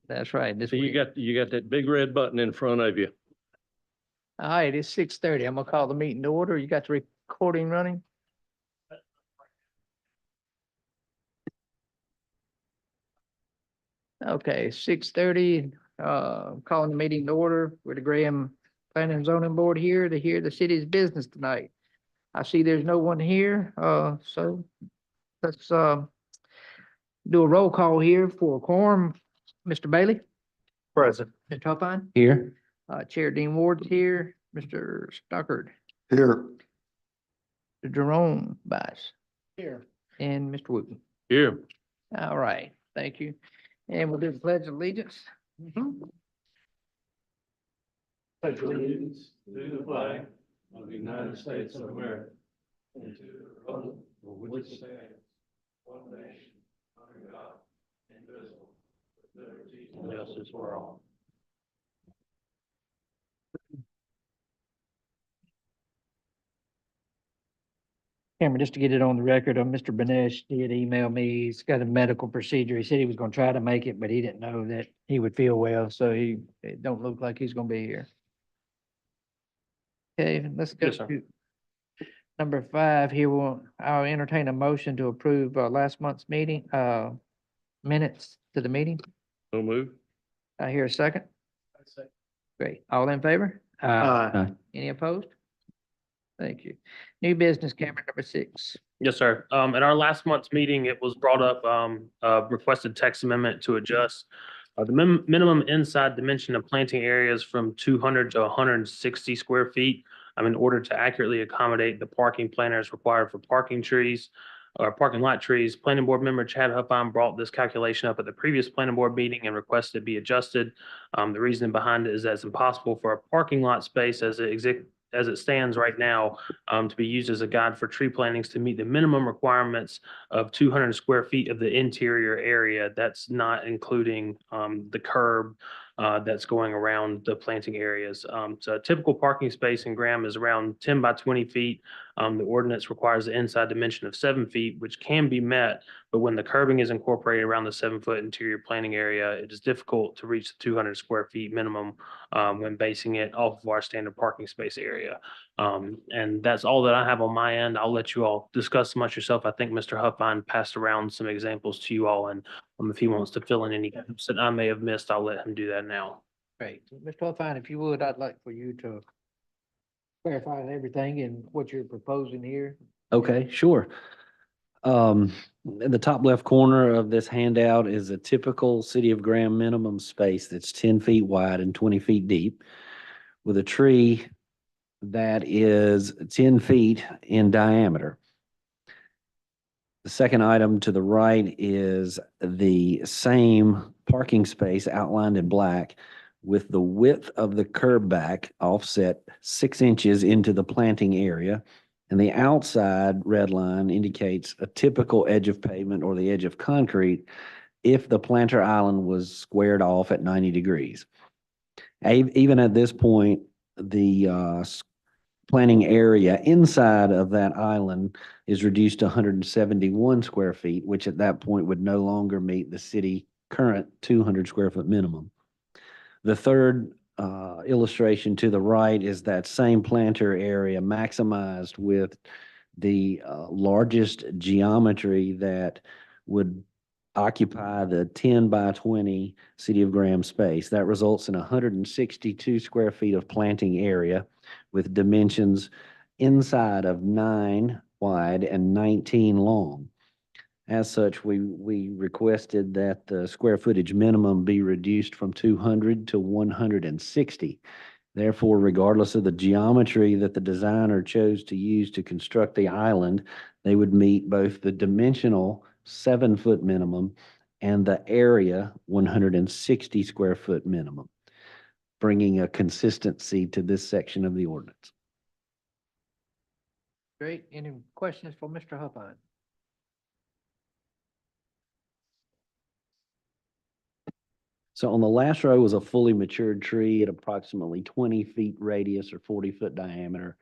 That's right. This So week. you got that big red button in front of you. All right, it's 6:30. I'm gonna call the meeting to order. You got the recording running? Okay, 6:30, calling the meeting to order with the Graham Planning and Zoning Board here to hear the city's business tonight. I see there's no one here, so let's, do a roll call here for a quorum. Mr. Bailey? Present. Mr. Huffine? Here. Chair Dean Ward's here, Mr. Stockard, Here. Mr. Jerome Bass. Here. And Mr. Wooten. Here. All right, thank you. And we'll do the pledge of allegiance. Pledge allegiance to the flag of the United States of America and to the republic for which it stands, one nation, under God, indivisible, with liberty and justice for all. Cameron, just to get it on the record, Mr. Benesh did email me. He's got a medical procedure. He said he was gonna try to make it, but he didn't know that he would feel well, so it don't look like he's gonna be here. Okay, let's go Yes, sir. to number 5 here. I'll entertain a motion to approve, last month's meeting, minutes to the meeting. So move. I hear a second. Great. All in favor? Any opposed? Thank you. New business, Cameron, number 6. Yes, sir. At our last month's meeting, it was brought up, requested text amendment to adjust the minimum inside dimension of planting areas from 200 to 160 square feet. In order to accurately accommodate the parking planners required for parking trees or parking lot trees. Planning board member Chad Huffine brought this calculation up at the previous planning board meeting and requested it be adjusted. The reason behind it is that it's impossible for a parking lot space as it stands right now, to be used as a guide for tree plantings to meet the minimum requirements of 200 square feet of the interior area. That's not including the curb that's going around the planting areas. So a typical parking space in Graham is around 10 by 20 feet. The ordinance requires the inside dimension of 7 feet, which can be met, but when the curbing is incorporated around the 7-foot interior planting area, it is difficult to reach the 200 square feet minimum when basing it off of our standard parking space area. And that's all that I have on my end. I'll let you all discuss amongst yourself. I think Mr. Huffine passed around some examples to you all, and if he wants to fill in any gaps that I may have missed, I'll let him do that now. Great. Mr. Huffine, if you would, I'd like for you to clarify everything and what you're proposing here. Okay, sure. In the top left corner of this handout is a typical City of Graham minimum space that's 10 feet wide and 20 feet deep with a tree that is 10 feet in diameter. The second item to the right is the same parking space outlined in black with the width of the curb back offset 6 inches into the planting area. And the outside red line indicates a typical edge of pavement or the edge of concrete if the planter island was squared off at 90 degrees. Even at this point, the planting area inside of that island is reduced to 171 square feet, which at that point would no longer meet the city current 200 square foot minimum. The third illustration to the right is that same planter area maximized with the largest geometry that would occupy the 10 by 20 City of Graham space. That results in 162 square feet of planting area with dimensions inside of 9 wide and 19 long. As such, we requested that the square footage minimum be reduced from 200 to 160. Therefore, regardless of the geometry that the designer chose to use to construct the island, they would meet both the dimensional 7-foot minimum and the area 160 square foot minimum, bringing a consistency to this section of the ordinance. Great. Any questions for Mr. Huffine? So on the last row was a fully matured tree at approximately 20 feet radius or 40-foot diameter.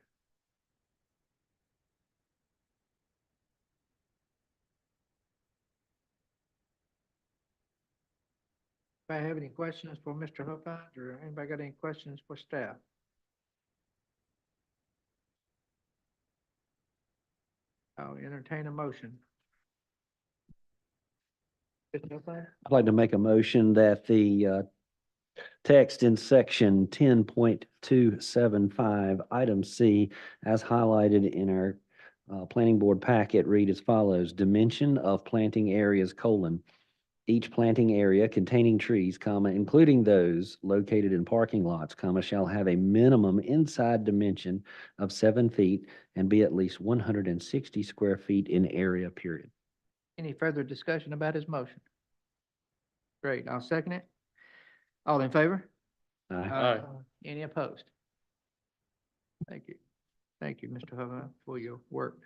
Anybody have any questions for Mr. Huffines, or anybody got any questions for staff? I'll entertain a motion. Mr. Huffines? I'd like to make a motion that the text in section 10.275, item C, as highlighted in our planning board packet, read as follows: dimension of planting areas, each planting area containing trees, including those located in parking lots, shall have a minimum inside dimension of 7 feet and be at least 160 square feet in area, period. Any further discussion about his motion? Great, I'll second it. All in favor? Aye. Any opposed? Thank you. Thank you, Mr. Huffines, for your work.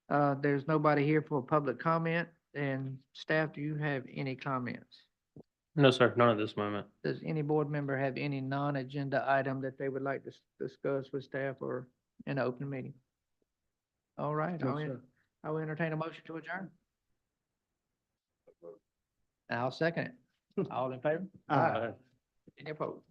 There's nobody here for public comment, and staff, do you have any comments? No, sir, none at this moment. Does any board member have any non-agenda item that they would like to discuss with staff or in an open meeting? All right, I will entertain a motion to adjourn. I'll second it. All in favor? Aye. Any opposed?